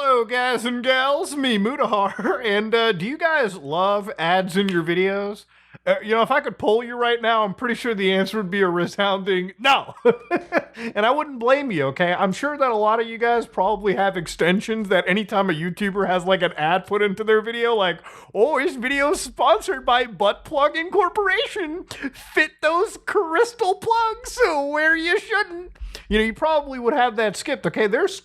Hello, guys and gals, me Mutahar, and do you guys love ads in your videos? If I could poll you right now, I'm pretty sure the answer would be a resounding no. And I wouldn't blame you, okay? I'm sure that a lot of you guys probably have extensions that anytime a YouTuber has like an ad put into their video, like, oh, this video is sponsored by Butt Plug Incorporation. Fit those crystal plugs where you shouldn't. You probably would have that skipped, okay? There's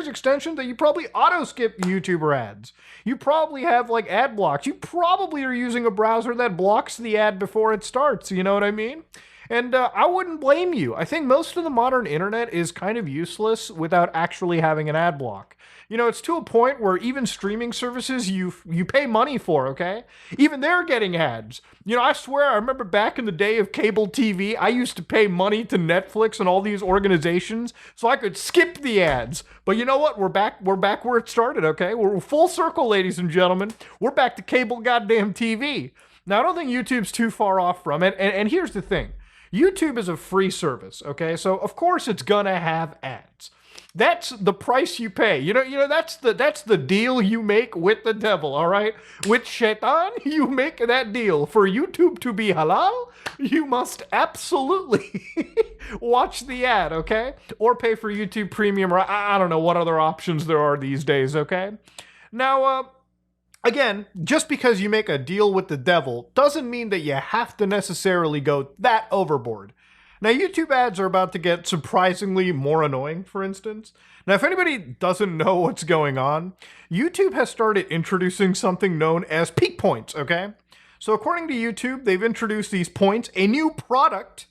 extensions that you probably auto-skip YouTuber ads. You probably have, like, ad blocks. You probably are using a browser that blocks the ad before it starts, you know what I mean? And I wouldn't blame you. I think most of the modern internet is kind of useless without actually having an ad block. It's to a point where even streaming services you pay money for, okay? Even they're getting ads. I swear, I remember back in the day of cable TV, I used to pay money to Netflix and all these organizations so I could skip the ads. But you know what? We're back where it started, okay? We're full circle, ladies and gentlemen. We're back to cable goddamn TV. Now, I don't think YouTube's too far off from it. And here's the thing. YouTube is a free service, okay? So, of course, it's gonna have ads. That's the price you pay. That's the deal you make with the devil, all right? With Shaitan, you make that deal. For YouTube to be halal, you must absolutely watch the ad, okay? Or pay for YouTube Premium, or I don't know what other options there are these days, okay? Now, again, just because you make a deal with the devil doesn't mean that you have to necessarily go that overboard. Now, YouTube ads are about to get surprisingly more annoying, for instance. Now, if anybody doesn't know what's going on, YouTube has started introducing something known as peak points, okay? So according to YouTube, they've introduced these points, a new product.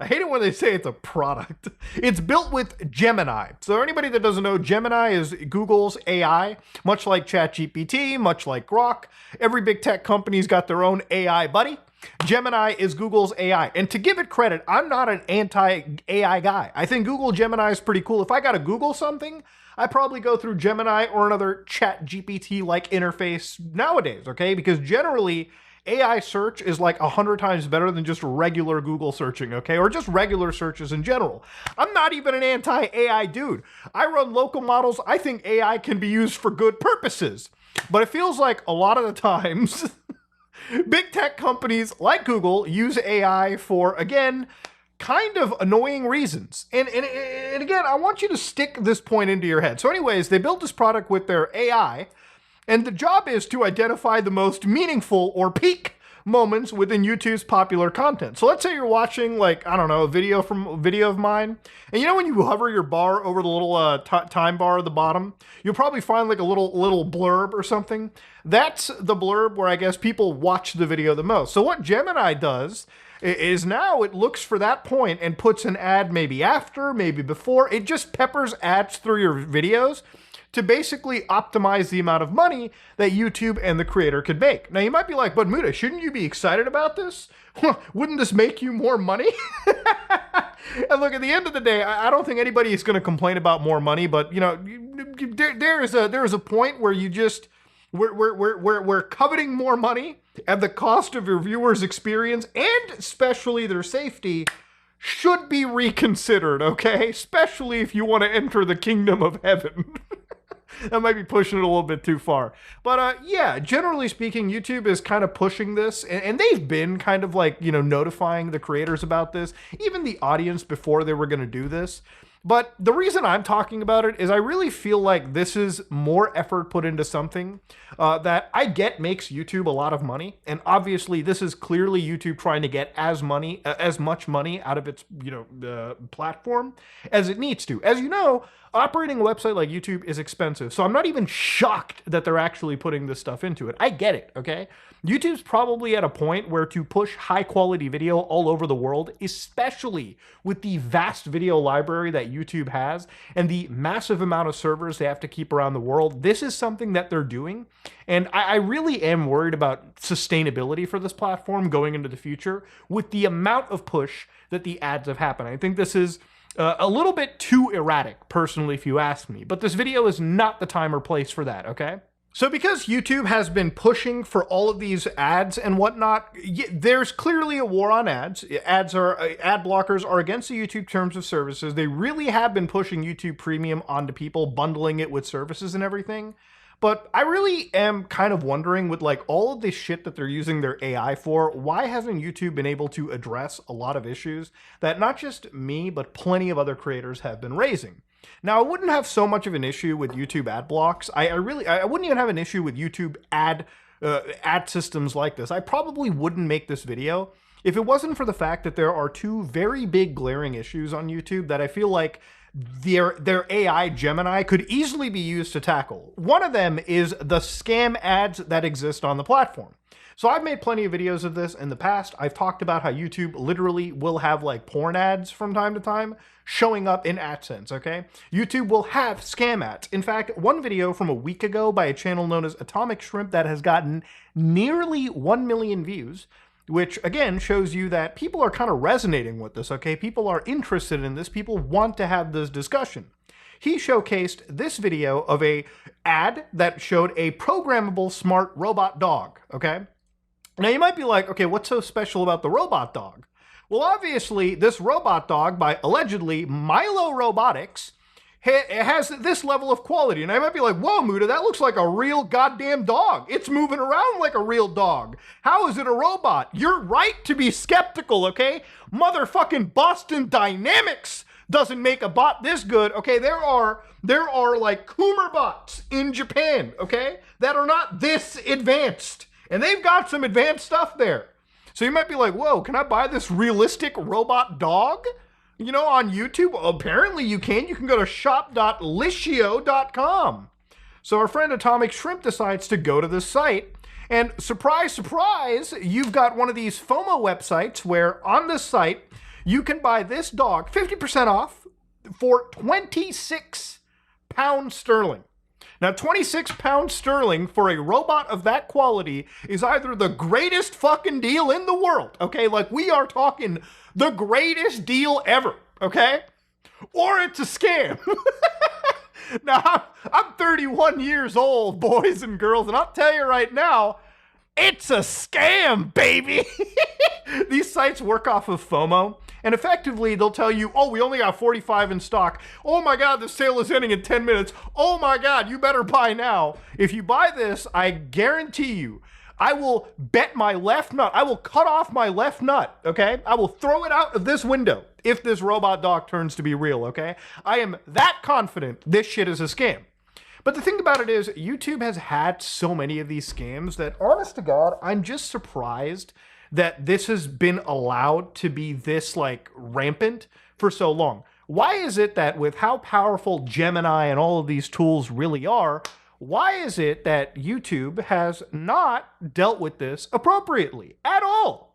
I hate it when they say it's a product. It's built with Gemini. So anybody that doesn't know, Gemini is Google's AI, much like ChatGPT, much like Grok. Every big tech company's got their own AI buddy. Gemini is Google's AI. And to give it credit, I'm not an anti-AI guy. I think Google Gemini is pretty cool. If I got to Google something, I probably go through Gemini or another ChatGPT-like interface nowadays, okay? Because generally, AI search is like 100 times better than just regular Google searching, okay? Or just regular searches in general. I'm not even an anti-AI dude. I run local models. I think AI can be used for good purposes. But it feels like a lot of the times, big tech companies like Google use AI for, again, kind of annoying reasons. And again, I want you to stick this point into your head. So anyways, they built this product with their AI, and the job is to identify the most meaningful or peak moments within YouTube's popular content. So let's say you're watching, like, I don't know, a video of mine, and when you hover your bar over the little time bar at the bottom, you'll probably find like a little blurb or something. That's the blurb where I guess people watch the video the most. So what Gemini does is now it looks for that point and puts an ad maybe after, maybe before. It just peppers ads through your videos to basically optimize the amount of money that YouTube and the creator could make. Now, you might be like, but Muta, shouldn't you be excited about this? Wouldn't this make you more money? And look, at the end of the day, I don't think anybody is going to complain about more money, but, there is a point where you just, we're coveting more money at the cost of your viewers' experience and especially their safety should be reconsidered, okay? Especially if you want to enter the kingdom of heaven. That might be pushing it a little bit too far. But yeah, generally speaking, YouTube is kind of pushing this, and they've been kind of like, notifying the creators about this, even the audience before they were going to do this. But the reason I'm talking about it is I really feel like this is more effort put into something that I get makes YouTube a lot of money. And obviously this is clearly YouTube trying to get as much money out of its, platform as it needs to. As you know, operating a website like YouTube is expensive. So I'm not even shocked that they're actually putting this stuff into it. I get it, okay? YouTube's probably at a point where to push high quality video all over the world, especially with the vast video library that YouTube has and the massive amount of servers they have to keep around the world, this is something that they're doing. And I really am worried about sustainability for this platform going into the future with the amount of push that the ads have happened. I think this is a little bit too erratic, personally, if you ask me. But this video is not the time or place for that, okay? So because YouTube has been pushing for all of these ads and whatnot, there's clearly a war on ads. Ad blockers are against the YouTube terms of services. They really have been pushing YouTube Premium onto people, bundling it with services and everything. But I really am kind of wondering, with like all of this shit that they're using their AI for, why hasn't YouTube been able to address a lot of issues that not just me, but plenty of other creators have been raising? Now, I wouldn't have so much of an issue with YouTube ad blocks. I wouldn't even have an issue with YouTube ad systems like this. I probably wouldn't make this video if it wasn't for the fact that there are two very big glaring issues on YouTube that I feel like their AI Gemini could easily be used to tackle. One of them is the scam ads that exist on the platform. So I've made plenty of videos of this in the past. I've talked about how YouTube literally will have like porn ads from time to time showing up in AdSense, okay? YouTube will have scam ads. In fact, one video from a week ago by a channel known as Atomic Shrimp that has gotten nearly 1 million views, which again shows you that people are kind of resonating with this, okay? People are interested in this. People want to have this discussion. He showcased this video of a ad that showed a programmable smart robot dog, okay? Now you might be like, okay, what's so special about the robot dog? Well, obviously this robot dog by allegedly Milo Robotics has this level of quality. And I might be like, whoa, Muda, that looks like a real goddamn dog. It's moving around like a real dog. How is it a robot? You're right to be skeptical, okay? Motherfucking Boston Dynamics doesn't make a bot this good, okay? There are like Coomer bots in Japan, okay, that are not this advanced. And they've got some advanced stuff there. So you might be like, whoa, can I buy this realistic robot dog? You know, on YouTube? Apparently you can. You can go to shop.litio.com. So our friend Atomic Shrimp decides to go to this site. And surprise, surprise, you've got one of these FOMO websites where on this site, you can buy this dog 50% off for £26 sterling. Now, £26 sterling for a robot of that quality is either the greatest fucking deal in the world, okay? Like, we are talking the greatest deal ever, okay? Or it's a scam. Now, I'm 31 years old, boys and girls, and I'll tell you right now, it's a scam, baby. These sites work off of FOMO, and effectively they'll tell you, oh, we only got 45 in stock. Oh my God, the sale is ending in 10 minutes. Oh my God, you better buy now. If you buy this, I guarantee you, I will bet my left nut. I will cut off my left nut, okay? I will throw it out of this window if this robot dog turns to be real, okay? I am that confident this shit is a scam. But the thing about it is, YouTube has had so many of these scams that, honest to God, I'm just surprised that this has been allowed to be this, like, rampant for so long. Why is it that with how powerful Gemini and all of these tools really are, why is it that YouTube has not dealt with this appropriately at all?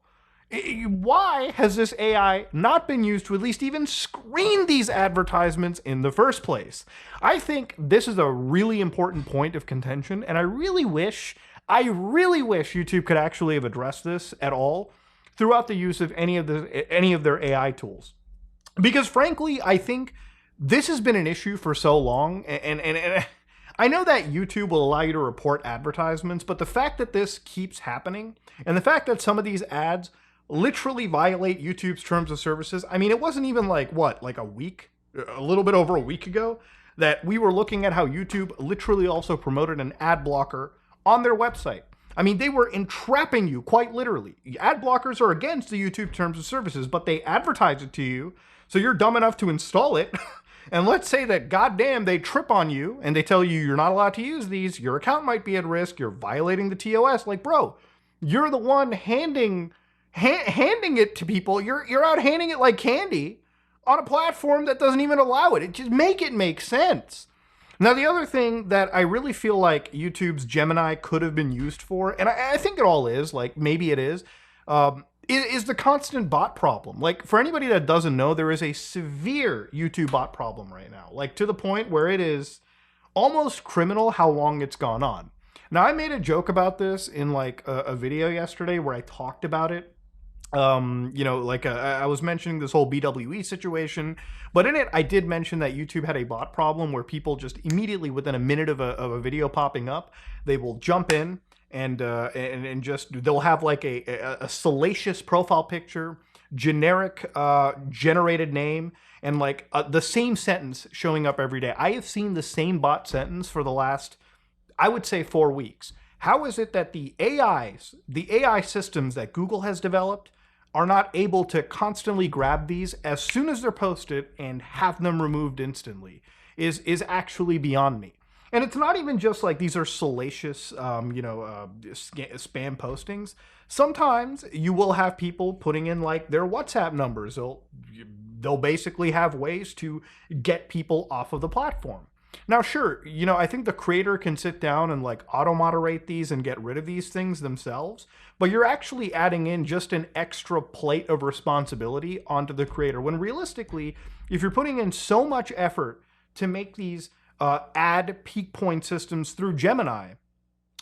Why has this AI not been used to at least even screen these advertisements in the first place? I think this is a really important point of contention, and I really wish YouTube could actually have addressed this at all throughout the use of any of their AI tools. Because frankly, I think this has been an issue for so long, and I know that YouTube will allow you to report advertisements, but the fact that this keeps happening, and the fact that some of these ads literally violate YouTube's terms of services. I mean, it wasn't even like, what, like a little bit over a week ago, that we were looking at how YouTube literally also promoted an ad blocker on their website. I mean, they were entrapping you, quite literally. Ad blockers are against the YouTube terms of services, but they advertise it to you, so you're dumb enough to install it. And let's say that, goddamn, they trip on you, and they tell you you're not allowed to use these, your account might be at risk, you're violating the TOS. Like, bro, you're the one handing it to people. You're out handing it like candy on a platform that doesn't even allow it. It just make sense. Now, the other thing that I really feel like YouTube's Gemini could have been used for, and I think it all is, like maybe it is the constant bot problem. Like, for anybody that doesn't know, there is a severe YouTube bot problem right now, like to the point where it is almost criminal how long it's gone on. Now, I made a joke about this in like a video yesterday where I talked about it. You know, like I was mentioning this whole BWE situation, but in it I did mention that YouTube had a bot problem where people just immediately within a minute of a video popping up, they will jump in and just they'll have like a salacious profile picture, generic generated name, and like the same sentence showing up every day. I have seen the same bot sentence for the last, I would say, 4 weeks. How is it that the AI systems that Google has developed are not able to constantly grab these as soon as they're posted and have them removed instantly is actually beyond me. And it's not even just like these are salacious, spam postings. Sometimes you will have people putting in like their WhatsApp numbers. They'll basically have ways to get people off of the platform. Now, sure, you know, I think the creator can sit down and like auto moderate these and get rid of these things themselves, but you're actually adding in just an extra plate of responsibility onto the creator. When realistically, if you're putting in so much effort to make these ad peak point systems through Gemini,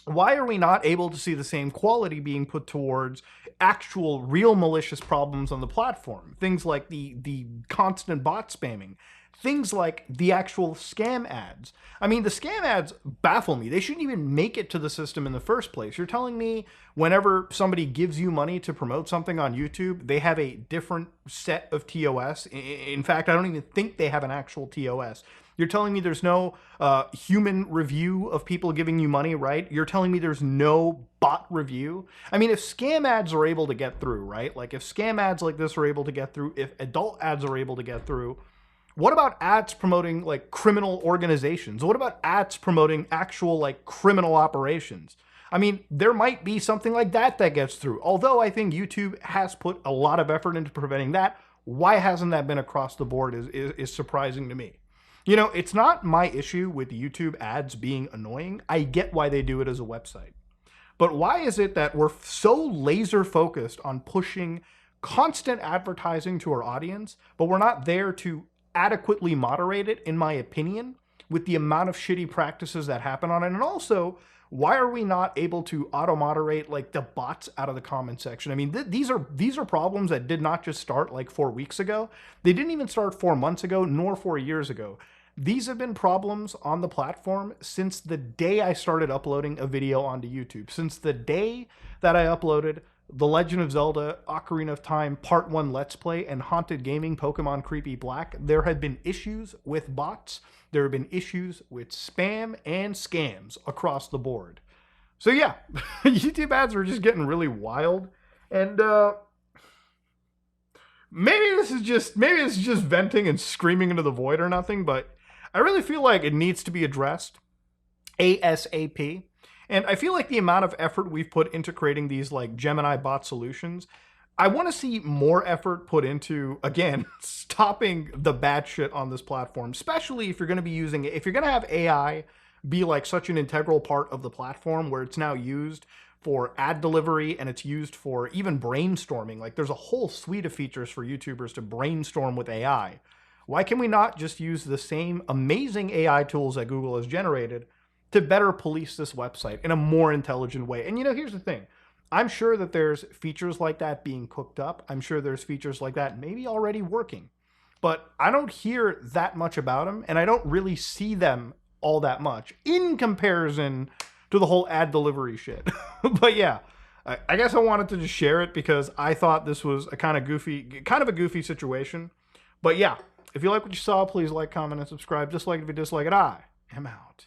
why are we not able to see the same quality being put towards actual real malicious problems on the platform? Things like the constant bot spamming, things like the actual scam ads. I mean, the scam ads baffle me. They shouldn't even make it to the system in the first place. You're telling me whenever somebody gives you money to promote something on YouTube, they have a different set of TOS. In fact, I don't even think they have an actual TOS. You're telling me there's no human review of people giving you money, right? You're telling me there's no bot review. I mean, if scam ads are able to get through, right? Like if scam ads like this are able to get through, if adult ads are able to get through, what about ads promoting like criminal organizations? What about ads promoting actual like criminal operations? I mean, there might be something like that that gets through. Although I think YouTube has put a lot of effort into preventing that, why hasn't that been across the board is surprising to me. You know, it's not my issue with YouTube ads being annoying. I get why they do it as a website. But why is it that we're so laser focused on pushing constant advertising to our audience, but we're not there to adequately moderate it, in my opinion, with the amount of shitty practices that happen on it? And also, why are we not able to auto-moderate like the bots out of the comment section? I mean, these are problems that did not just start like 4 weeks ago. They didn't even start 4 months ago, nor 4 years ago. These have been problems on the platform since the day I started uploading a video onto YouTube. Since the day that I uploaded The Legend of Zelda Ocarina of Time Part 1 Let's Play and Haunted Gaming Pokemon Creepy Black, there have been issues with bots. There have been issues with spam and scams across the board. So yeah, YouTube ads are just getting really wild. And maybe this is just venting and screaming into the void or nothing, but I really feel like it needs to be addressed ASAP. And I feel like the amount of effort we've put into creating these like Gemini bot solutions, I want to see more effort put into, again, stopping the bad shit on this platform, especially if you're going to be using it, if you're going to have AI be like such an integral part of the platform where it's now used for ad delivery and it's used for even brainstorming. Like there's a whole suite of features for YouTubers to brainstorm with AI. Why can we not just use the same amazing AI tools that Google has generated to better police this website in a more intelligent way? And you know, here's the thing. I'm sure that there's features like that being cooked up. I'm sure there's features like that maybe already working. But I don't hear that much about them, and I don't really see them all that much in comparison to the whole ad delivery shit. But yeah, I guess I wanted to just share it because I thought this was a kind of a goofy situation. But yeah, if you like what you saw, please like, comment, and subscribe. Dislike it if you dislike it. I am out.